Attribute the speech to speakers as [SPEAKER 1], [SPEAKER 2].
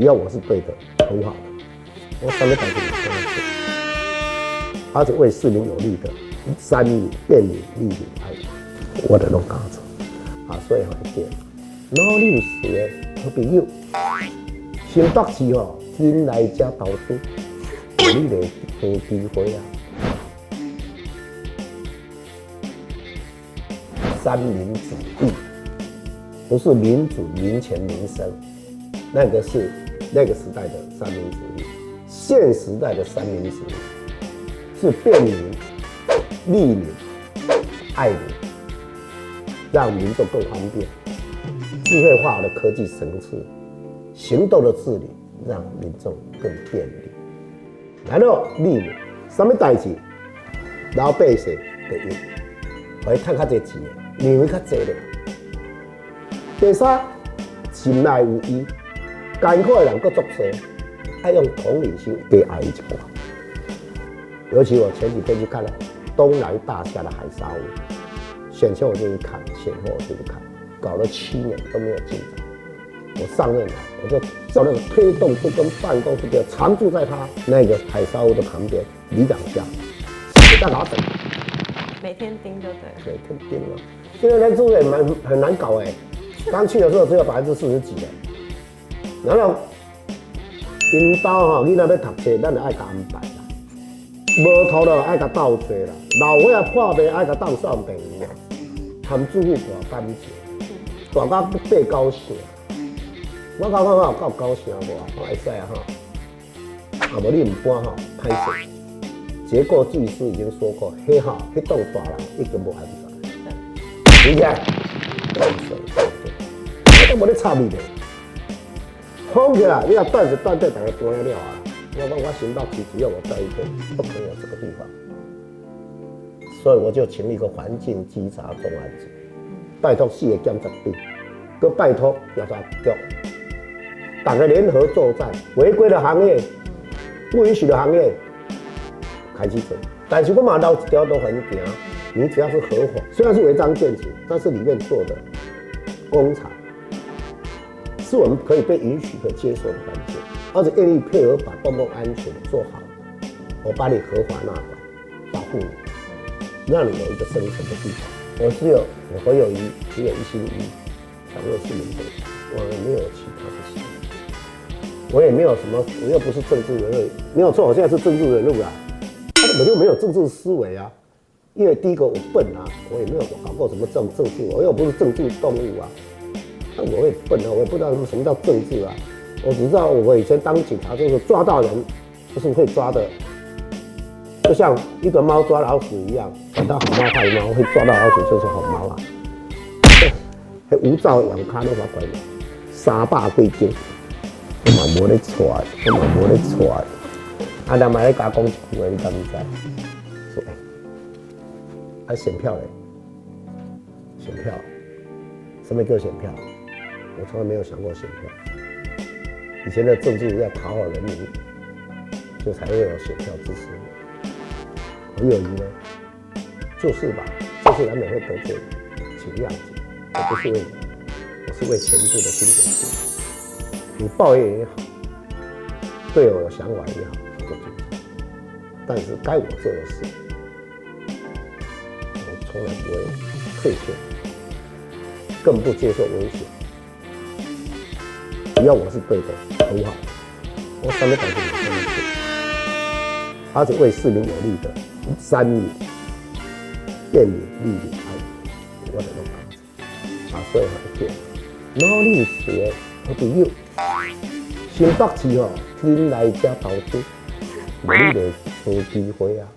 [SPEAKER 1] 只要我是对的，很好的，我300块钱都能做，而且为市民有利的，3米便民利民爱民，我就拢敢做。啊，所以一点，努力有事的好朋友，新北市吼，进来遮投资，有你的好机会啊！三民主义，不是民主、民权、民生，那个是那个时代的三民主义。现时代的三民主义是便民、利民、爱民，让民众更方便。智慧化的科技层次，行动的治理，让民众更便利。然后利民，什么代志，老百姓的用，可以赚较侪钱。利润较济了。第三，心内有伊，艰苦的人搁足多，爱用同理心给爱一寡。尤其我前几天去看了东南大厦的海沙屋，选前我就去看，选后我就去看，搞了7年都没有进展。我上任了，我就叫那个推动部跟办公室就常住在他那个海沙屋的旁边里长下，在哪等？
[SPEAKER 2] 每天盯就对了。
[SPEAKER 1] 每天盯了。因为那住也很难搞哎，刚去的时候只有40%几的，然后因兜吼，你若要读册，咱就爱甲安排啦，无图了爱甲斗找啦，老伙仔破病爱甲斗送病院，含住户大干净，大到爬高兴，我讲够高兴无？我会使啊吼，啊无你唔搬吼，歹势。结构技师已经说过，迄栋大楼已经无安全。你看，我都无咧插你的，好起来，你要断水断电，大家搬了啊！我行到其只要我在一边，不可能有这个地方，所以我就请了一个环境稽查专案组，拜托4个检察队，搁拜托调查局，大家联合作战，违规的行业、不允许的行业，开启走。但是我嘛留一条路很行。你只要是合法，虽然是违章建筑，但是里面做的工厂是我们可以被允许和接受的环境，而且愿意配合把公共安全做好，我把你合法纳管，保护你，让你有一个生存的地方。我侯友宜只有一心一意，想为市民着想，我没有其他的想法，我也没有什么，我又不是政治人物，没有错，我现在是政治人物啊，我就没有政治思维啊。因为第一个我笨啊，我也没有搞过什么政治，我又不是政治动物啊，那我也笨啊，我也不知道什么叫政治啊，我只知道我以前当警察就是抓到人，就是会抓的，就像一个猫抓老鼠一样，管它好猫坏猫，会抓到老鼠就是好猫啊。迄无照网咖那法管300几斤，我嘛无咧揣，啊，人嘛咧甲讲一句话，你知唔知？说还选票嘞，选票，什么叫选票？我从来没有想过选票。以前的政治要讨好人民，就才会有选票支持你。侯友宜呢，就是吧，就是难免会得罪，请谅解。我不是为你，我是为全部的新北市。你抱怨也好，对我有想法也好，我就尊重。但是该我做的事，从来不会退却，更不接受威胁。只要我是对的，很好，我300块钱都能做，而且为市民有利的3米便民利民爱民，我就拢敢做。啊，所以一点，努力有事的好朋友，新北市吼，恁来遮投资，有你的好机会啊！